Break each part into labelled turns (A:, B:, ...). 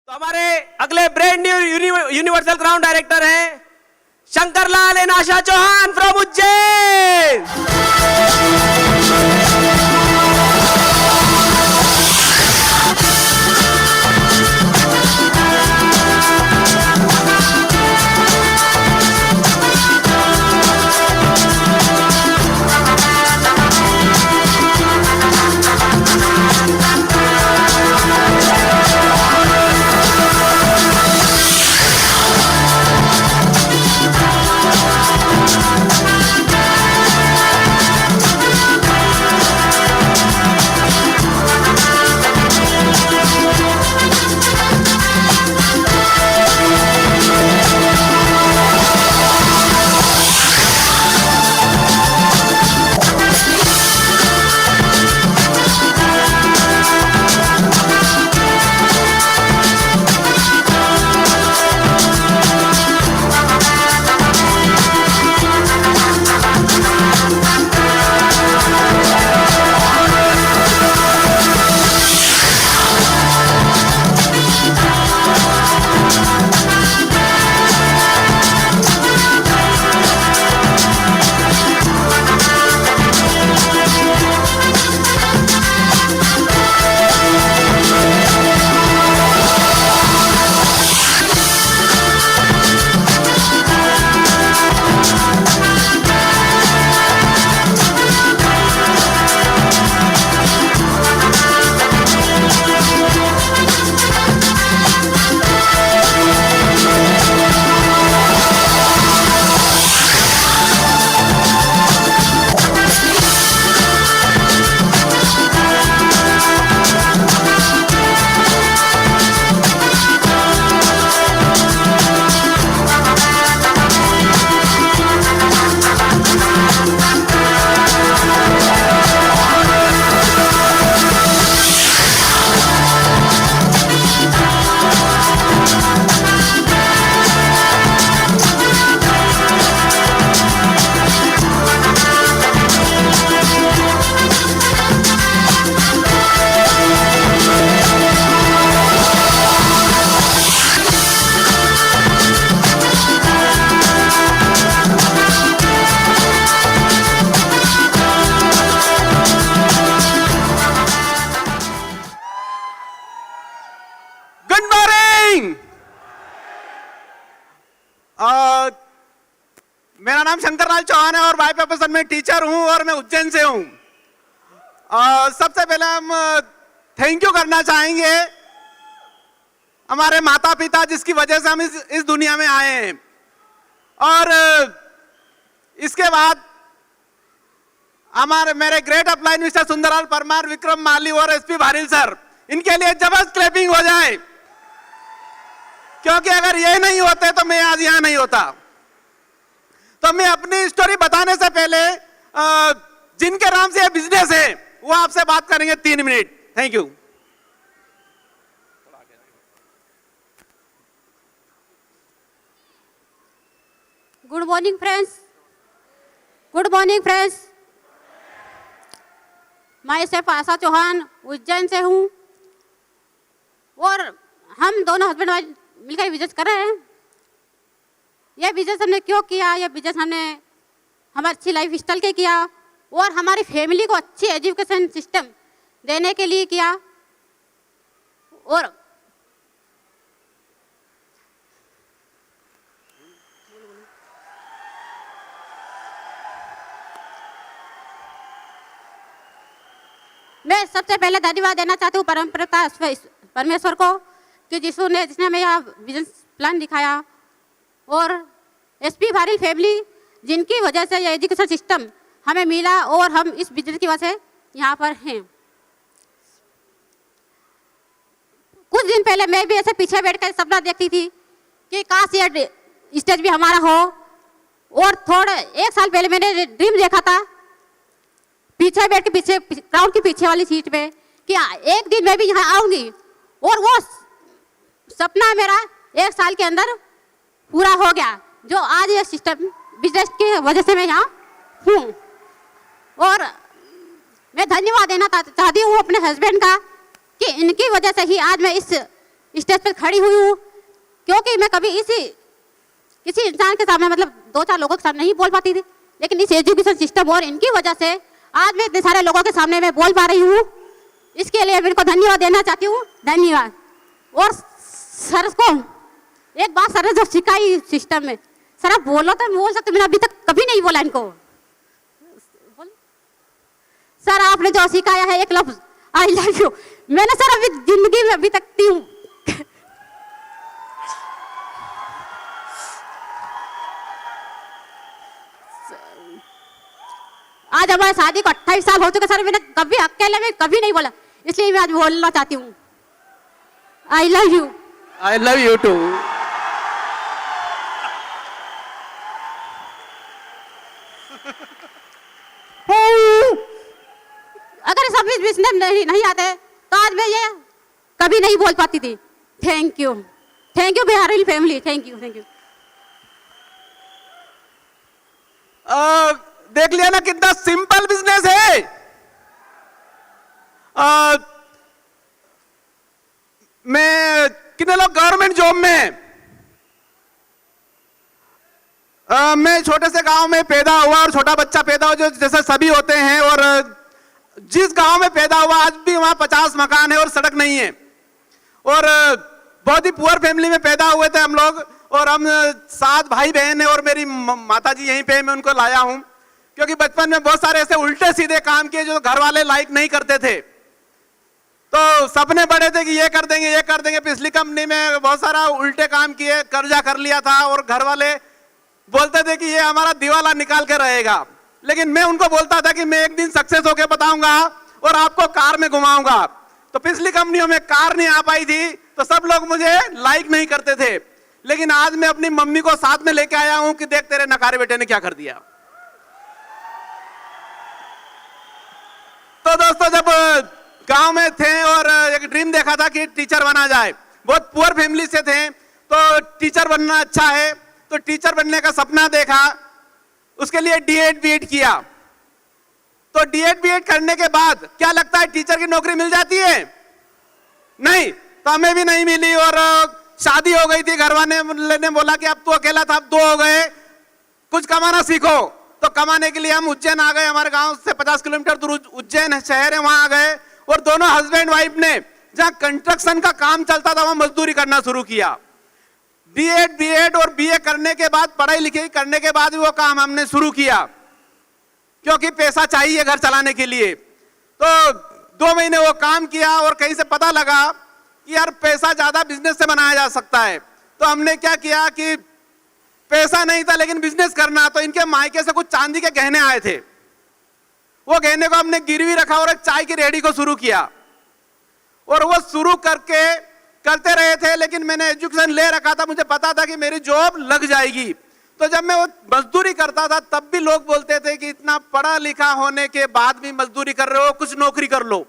A: तो हमारे अगले brand new universal ground director हैं शंकरलाल एंड आशा चौहान फ्रॉम उज्जैन।
B: मेरा नाम शंकरलाल चौहान है और बाय प्रोफेशन में टीचर हूं और मैं उज्जैन से हूं। सबसे पहले हम थैंक यू करना चाहेंगे हमारे माता पिता जिसकी वजह से हम इस दुनिया में आए हैं। और इसके बाद मेरे great upline mister Sundarlal Parmar, Vikram Mali और एसपी भारिल सर, इनके लिए जबरदस्त क्लैपिंग हो जाए, क्योंकि अगर ये नहीं होते तो मैं आज यहां नहीं होता। तो मैं अपनी स्टोरी बताने से पहले जिनके नाम से ये बिजनेस है वो आपसे बात करेंगे 3 minute. Thank you.
C: Good morning friends. Good morning friends. मैं सेफ आशा चौहान उज्जैन से हूँ और हम दोनों हस्बैंड वाइफ मिलकर बिजनेस कर रहे हैं। यह बिजनेस हमने क्यों किया? यह बिजनेस हमने हमारी अच्छी लाइफ स्टाइल के किया और हमारी फैमिली को अच्छी एजुकेशन सिस्टम देने के लिए किया। और मैं सबसे पहले धन्यवाद देना चाहती हूँ परमेश्वर को कि जिसने हमें यह बिजनेस प्लान दिखाया, और एसपी भारिल फैमिली जिनकी वजह से यह एजुकेशन सिस्टम हमें मिला और हम इस बिजनेस की वजह से यहाँ पर हैं। कुछ दिन पहले मैं भी ऐसे पीछे बैठकर सपना देखती थी कि काश ये स्टेज भी हमारा हो। और थोड़ा 1 साल पहले मैंने ड्रीम देखा था पीछे बैठ के पीछे क्राउड की पीछे वाली सीट पे कि एक दिन मैं भी यहाँ आऊंगी, और वो सपना मेरा 1 साल के अंदर पूरा हो गया, जो आज ये सिस्टम बिजनेस की वजह से मैं यहाँ हूँ। और मैं धन्यवाद देना चाहती हूँ अपने हस्बैंड का कि इनकी वजह से ही आज मैं इस स्टेज पर खड़ी हुई हूँ, क्योंकि मैं कभी किसी इंसान के सामने मतलब 2-4 लोगों के सामने नहीं बोल पाती थी, लेकिन इस एजुकेशन सिस्टम और इनकी वजह से आज मैं इतने सारे लोगों के सामने मैं बोल पा रही हूँ। इसके लिए मैं इनको धन्यवाद देना चाहती हूँ, धन्यवाद। और सर को एक बात सर ने जो सिखाई सिस्टम में, सर आप बोलो तो बोल सकते, मैंने अभी तक कभी नहीं बोला इनको। सर आपने जो सिखाया है एक लफ्ज आई लव यू, मैंने सर अभी जिंदगी में अभी तक आज हमारे शादी को 28 साल हो चुके सर, मैंने कभी अकेले में कभी नहीं बोला, इसलिए मैं आज बोलना चाहती हूँ I love you.
B: I love you too.
C: अगर सब इस बिजनेस नहीं आते तो आज मैं ये कभी नहीं बोल पाती थी। Thank you Bihari family, thank you.
B: देख लिया ना कितना सिंपल बिजनेस है। मैं कितने लोग गवर्नमेंट जॉब में हैं? मैं छोटे से गांव में पैदा हुआ और छोटा बच्चा पैदा हुआ जो जैसे सभी होते हैं, और जिस गांव में पैदा हुआ आज भी वहां 50 मकान है और सड़क नहीं है, और बहुत ही पुअर फैमिली में पैदा हुए थे हम लोग, और हम 7 भाई बहन हैं, और मेरी माता जी यहीं पे, मैं उनको लाया हूं क्योंकि बचपन में बहुत सारे ऐसे उल्टे सीधे काम किए जो घर वाले लाइक नहीं करते थे। तो सपने बड़े थे कि ये कर देंगे। पिछली कंपनी में बहुत सारा उल्टे काम किए, कर्जा कर लिया था, और घर वाले बोलते थे कि ये हमारा दिवाला निकाल के रहेगा, लेकिन मैं उनको बोलता था कि मैं एक दिन सक्सेस होके बताऊंगा और आपको कार में घुमाऊंगा। तो पिछली कंपनियों में कार नहीं आ पाई थी तो सब लोग मुझे लाइक नहीं करते थे, लेकिन आज मैं अपनी मम्मी को साथ में लेके आया हूं कि देख तेरे नकारे बेटे ने क्या कर दिया। तो दोस्तों जब गांव में थे और एक ड्रीम देखा था कि टीचर बना जाए, बहुत पुअर फैमिली से थे, तो टीचर बनना अच्छा है, तो टीचर बनने का सपना देखा, उसके लिए डीएड बीएड किया। तो डीएड बीएड करने के बाद क्या लगता है टीचर की नौकरी मिल जाती है? नहीं, तो हमें भी नहीं मिली, और शादी हो गई थी, घर वाले ने बोला कि अब तू अकेला था, अब 2 हो गए, कुछ कमाना सीखो। तो कमाने के लिए हम उज्जैन आ गए, हमारे गांव से 50 किलोमीटर दूर उज्जैन शहर है, वहां आ गए, और दोनों हस्बैंड वाइफ ने जहां कंस्ट्रक्शन का काम चलता था वहां मजदूरी करना शुरू किया। डीएड बीएड और बीए करने के बाद, पढ़ाई लिखाई करने के बाद वो काम हमने शुरू किया, क्योंकि पैसा चाहिए घर चलाने के लिए। तो 2 महीने वो काम किया, और कहीं से पता लगा कि यार पैसा ज्यादा बिजनेस से बनाया जा सकता है। तो हमने क्या किया कि पैसा नहीं था लेकिन बिजनेस करना, तो इनके मायके से कुछ चांदी के गहने आए थे, वो गहने को हमने गिरवी रखा और एक चाय की रेहड़ी को शुरू किया, और वो शुरू करते रहे थे। लेकिन मैंने एजुकेशन ले रखा था, मुझे पता था कि मेरी जॉब लग जाएगी। तो जब मैं वो मजदूरी करता था तब भी लोग बोलते थे कि इतना पढ़ा लिखा होने के बाद भी मजदूरी कर रहे हो, कुछ नौकरी कर लो,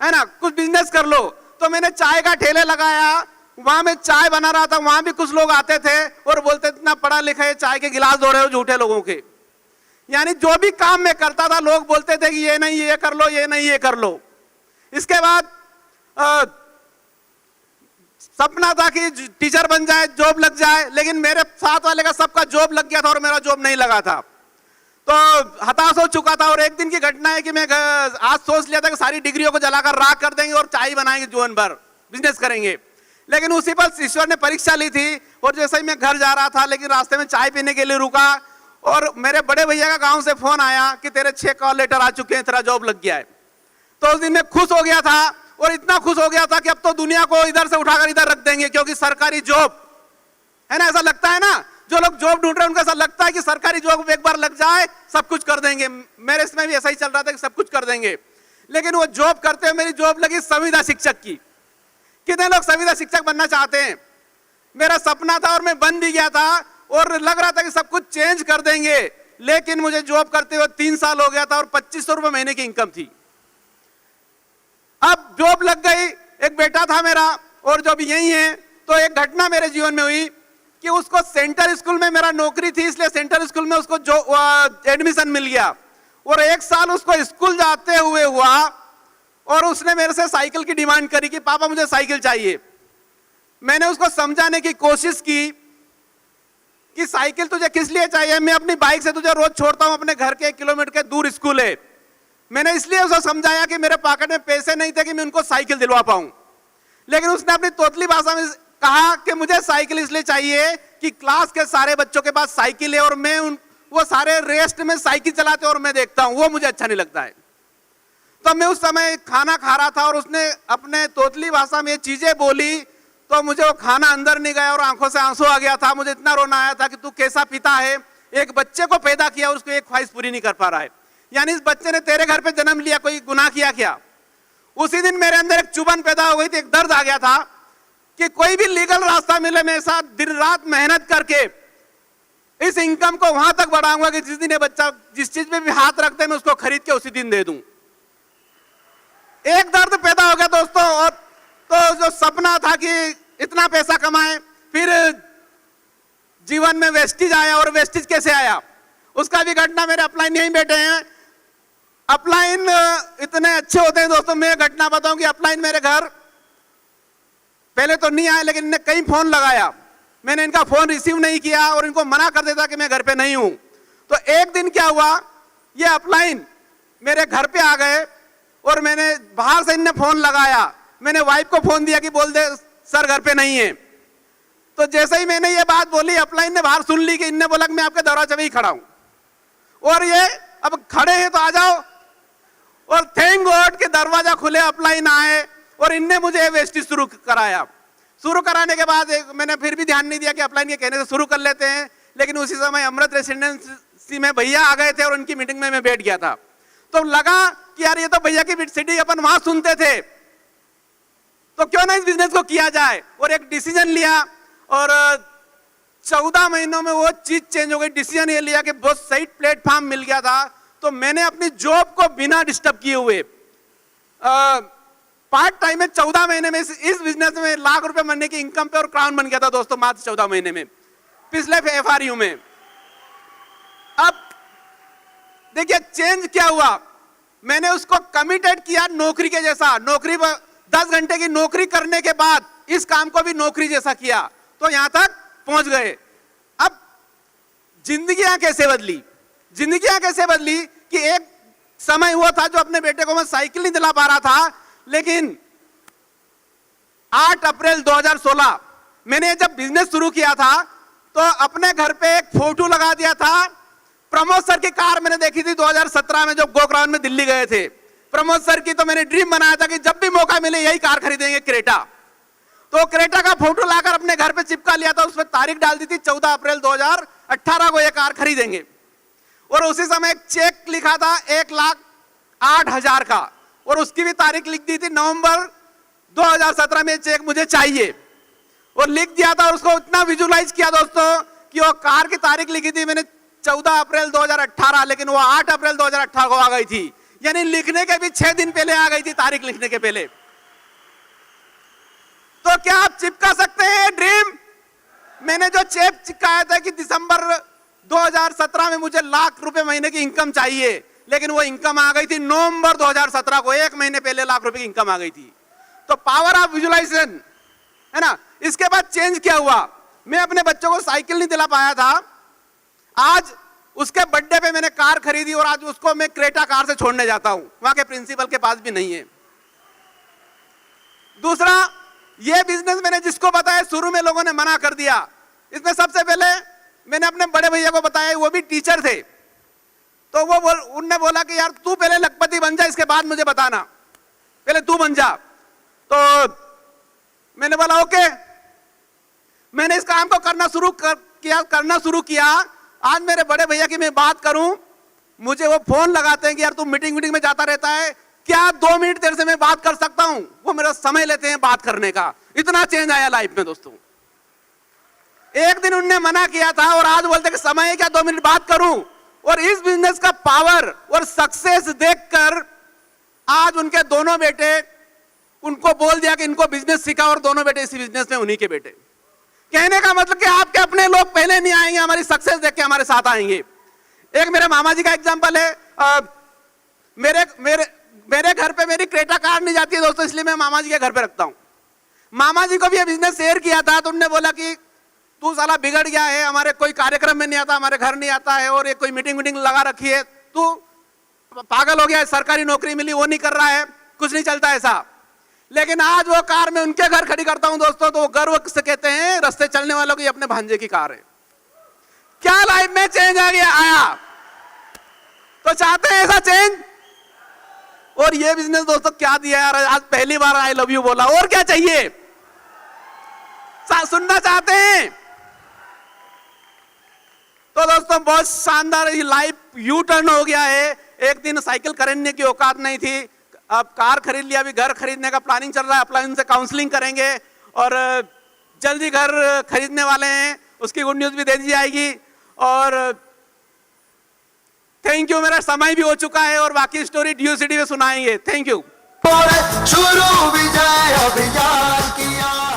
B: है ना, कुछ बिजनेस कर लो। तो मैंने चाय का ठेले लगाया, वहां मैं चाय बना रहा था, वहां भी कुछ लोग आते थे और बोलते इतना पढ़ा लिखा है, चाय के गिलास धो रहे हो झूठे लोगों के। यानी जो भी काम मैं करता था लोग बोलते थे कि ये नहीं ये कर लो, ये नहीं ये कर लो। इसके बाद सपना था कि टीचर बन जाए, जॉब लग जाए, लेकिन मेरे साथ वाले का सबका जॉब लग गया था और मेरा जॉब नहीं लगा था। तो हताश हो चुका था, और एक दिन की घटना है कि मैं आज सोच लिया था कि सारी डिग्रियों को जलाकर राख कर देंगे और चाय बनाएंगे, जीवन भर बिजनेस करेंगे। लेकिन उसी पर ईश्वर ने परीक्षा ली थी, और जैसे ही मैं घर जा रहा था, लेकिन रास्ते में चाय पीने के लिए रुका, और मेरे बड़े भैया का गांव से फोन आया कि तेरे 6 कॉल लेटर आ चुके हैं, तेरा जॉब लग गया है। तो उस दिन मैं खुश हो गया था, और इतना खुश हो गया था कि अब तो दुनिया को इधर से उठाकर इधर रख देंगे, क्योंकि सरकारी जॉब है ना, ऐसा लगता है ना, जो लोग जॉब ढूंढ रहे हैं उनको ऐसा लगता है कि सरकारी जॉब एक बार लग जाए सब कुछ कर देंगे। मेरे इसमें भी ऐसा ही चल रहा था कि सब कुछ कर देंगे, लेकिन वो जॉब करते हुए मेरी जॉब लगी संविदा शिक्षक की। कितने लोग संविदा शिक्षक बनना चाहते हैं? मेरा सपना था और मैं बन भी गया था, और लग रहा था कि सब कुछ चेंज कर देंगे, लेकिन मुझे जॉब करते हुए 3 साल हो गया था और 2500 रुपए महीने की इनकम थी। अब जॉब लग गई, एक बेटा था मेरा और जो भी यही है। तो एक घटना मेरे जीवन में हुई कि उसको सेंटर स्कूल में मेरा नौकरी थी, इसलिए सेंटर स्कूल में उसको जो एडमिशन मिल गया, और 1 साल उसको स्कूल जाते हुए हुआ, और उसने मेरे से साइकिल की डिमांड करी कि पापा मुझे साइकिल चाहिए। मैंने उसको समझाने की कोशिश की कि साइकिल तुझे किस लिए चाहिए, मैं अपनी बाइक से तुझे रोज छोड़ता हूं, अपने घर के 1 किलोमीटर के दूर स्कूल है। मैंने इसलिए उसे समझाया कि मेरे पॉकेट में पैसे नहीं थे कि मैं उनको साइकिल दिलवा पाऊं। लेकिन उसने अपनी तोतली भाषा में कहा कि मुझे साइकिल इसलिए चाहिए कि क्लास के सारे बच्चों के पास साइकिल है और मैं वो सारे रेस्ट में साइकिल चलाते और मैं देखता हूं, वो मुझे अच्छा नहीं लगता है। तो मैं उस समय खाना खा रहा था और उसने अपने तोतली भाषा में ये चीजें बोली, तो मुझे वो खाना अंदर नहीं गया और आंखों से आंसू आ गया था। मुझे इतना रोना आया था कि तू कैसा पिता है, एक बच्चे को पैदा किया, उसको एक ख्वाहिश पूरी नहीं कर पा रहा है। यानी इस बच्चे ने तेरे घर पे जन्म लिया, कोई गुनाह किया क्या? उसी दिन मेरे अंदर एक चुभन पैदा हो गई थी, एक दर्द आ गया था कि कोई भी लीगल रास्ता मिले, मैं साथ दिन रात मेहनत करके इस इनकम को वहां तक बढ़ाऊंगा कि जिस दिन ये बच्चा जिस चीज में भी हाथ रखते मैं उसको खरीद के उसी दिन दे दूं। एक दर्द पैदा हो गया दोस्तों। और तो जो सपना था कि इतना पैसा कमाए, फिर जीवन में वेस्टेज आया। और वेस्टेज कैसे आया उसका भी घटना मेरे अपलाइन यहीं बैठे हैं। अपलाइन इतने अच्छे होते हैं दोस्तों, मैं घटना बताऊं कि अपलाइन मेरे घर पहले तो नहीं आए, लेकिन इन्हें कई फोन लगाया, मैंने इनका फोन रिसीव नहीं किया और इनको मना कर देता कि मैं घर पे नहीं हूं। तो एक दिन क्या हुआ, ये अपलाइन मेरे घर पे आ गए और मैंने बाहर से इन्हें फोन लगाया। मैंने वाइफ को फोन दिया कि बोल दे सर घर पे नहीं है। तो जैसे ही मैंने ये बात बोली, अपलाइन ने बाहर सुन ली कि इनने बोला कि मैं आपके दरवाजे पे ही खड़ा हूं और ये अब खड़े हैं तो आ जाओ। और थैंक गॉड के दरवाजा खुले, अपलाइन आए और इनने मुझे वेस्टेज शुरू कराया। शुरू कराने के बाद मैंने फिर भी ध्यान नहीं दिया कि अपलाइन के कहने से शुरू कर लेते हैं। लेकिन उसी समय अमृत रेसिडेंसी में भैया आ गए थे और उनकी मीटिंग में मैं बैठ गया था। तो लगा कि यार ये तो भैया की सिटी अपन वहां सुनते थे, तो क्यों ना इस बिजनेस को किया जाए। और एक डिसीजन लिया और 14 महीनों में वो चीज चेंज हो गई। डिसीजन ये लिया कि बहुत सही प्लेटफॉर्म मिल गया था। तो मैंने अपनी जॉब को बिना डिस्टर्ब किए हुए पार्ट टाइम में 14 महीने में इस बिजनेस में लाख रुपए महीने की इनकम पे और क्राउन बन गया था दोस्तों, मात्र 14 महीने में, पिछले FRU में। अब देखिए चेंज क्या हुआ, मैंने उसको कमिटेड किया नौकरी के जैसा। नौकरी 10 घंटे की नौकरी करने के बाद इस काम को भी नौकरी जैसा किया, तो यहां तक पहुंच गए। अब जिंदगियां कैसे बदली, जिंदगियां कैसे बदली कि एक समय हुआ था जो अपने बेटे को मैं साइकिल नहीं दिला पा रहा था, लेकिन 8 अप्रैल 2016 मैंने जब बिजनेस शुरू किया था तो अपने घर पे एक फोटो लगा दिया था। प्रमोद सर की कार मैंने देखी थी 2017 में, जब गोक्राउन में दिल्ली गए थे प्रमोद सर की। तो मैंने ड्रीम बनाया था कि जब भी मौका मिले यही कार खरीदेंगे, क्रेटा। तो क्रेटा का फोटो लाकर अपने घर पे चिपका लिया था, उस पर तारीख डाल दी थी 14 अप्रैल 2018 को ये कार खरीदेंगे। और उसी समय एक चेक लिखा था 1,08,000 का और उसकी भी तारीख लिख दी थी नवंबर 2017 में चेक मुझे चाहिए और लिख दिया था। और उसको इतना विजुलाइज किया दोस्तों कि वो कार की तारीख लिखी थी मैंने 14 अप्रैल 2018, लेकिन वो 8 अप्रैल 2018 को आ गई थी। यानी लिखने के भी 6 दिन पहले आ गई थी, तारीख लिखने के पहले। तो क्या आप चिपका सकते हैं ड्रीम? मैंने जो चेक चिपकाया था कि दिसंबर 2017 में मुझे लाख रुपए महीने की इनकम चाहिए, लेकिन वो इनकम आ गई थी नवंबर 2017 को, 1 महीने पहले लाख रुपए की इनकम आ गई थी। तो पावर ऑफ विजुलाइजेशन है ना। इसके बाद चेंज क्या हुआ, मैं अपने बच्चों को साइकिल नहीं दिला पाया था, आज उसके बर्थडे पे मैंने कार खरीदी और आज उसको मैं क्रेटा कार से छोड़ने जाता हूं, वहां के प्रिंसिपल के पास भी नहीं है। दूसरा, ये बिजनेस मैंने जिसको बताया शुरू में लोगों ने मना कर दिया। इसमें सबसे पहले मैंने अपने बड़े भैया को बताया, वो भी टीचर थे। तो उनने बोला कि यार तू पहले लखपति बन जा, इसके बाद मुझे बताना, पहले तू बन जा। तो मैंने बोला ओके। मैंने इस काम को करना शुरू किया। आज मेरे बड़े भैया की मैं बात करूं, मुझे वो फोन लगाते हैं कि यार तू मीटिंग में जाता रहता है, क्या 2 मिनट तेरे से मैं बात कर सकता हूं? वो मेरा समय लेते हैं बात करने का। इतना चेंज आया लाइफ में दोस्तों। एक दिन उनने मना किया था और आज बोलते कि समय है क्या 2 मिनट बात करूं। और इस बिजनेस का पावर और सक्सेस देखकर आज उनके दोनों बेटे, उनको बोल दिया कि इनको बिजनेस सिखा और दोनों बेटे इसी बिजनेस में उन्हीं के बेटे। कहने का मतलब कि आपके अपने लोग पहले नहीं आएंगे, हमारी सक्सेस देख के हमारे साथ आएंगे। एक मेरे मामा जी का एग्जांपल है। मेरे मेरे घर पे मेरी क्रेटा कार नहीं जाती है दोस्तों, इसलिए मैं मामा जी के घर पे रखता हूँ। मामा जी को भी ये बिजनेस शेयर किया था तो उन्होंने बोला कि तू साला बिगड़ गया है, हमारे कोई कार्यक्रम में नहीं आता, हमारे घर नहीं आता है, और ये कोई मीटिंग वीटिंग लगा रखी है, तू पागल हो गया है, सरकारी नौकरी मिली वो नहीं कर रहा है, कुछ नहीं चलता ऐसा। लेकिन आज वो कार मैं उनके घर खड़ी करता हूं दोस्तों, तो वो गर्व से कहते हैं रास्ते चलने वालों की अपने भांजे की कार है। क्या लाइफ में चेंज आ गया आया? तो चाहते हैं ऐसा चेंज? और ये बिजनेस दोस्तों क्या दिया यार, आज पहली बार आई लव यू बोला, और क्या चाहिए? सुनना चाहते हैं? तो दोस्तों बहुत शानदार लाइफ यू टर्न हो गया है। एक दिन साइकिल खरीदने की औकात नहीं थी, अब कार खरीद लिया, अभी घर खरीदने का प्लानिंग चल रहा है, अपना इनसे काउंसलिंग करेंगे और जल्दी घर खरीदने वाले हैं, उसकी गुड न्यूज भी दे दी जाएगी। और थैंक यू, मेरा समय भी हो चुका है और बाकी स्टोरी DOCD में सुनाएंगे। Thank you.
D: शुरू विजय अभियान किया।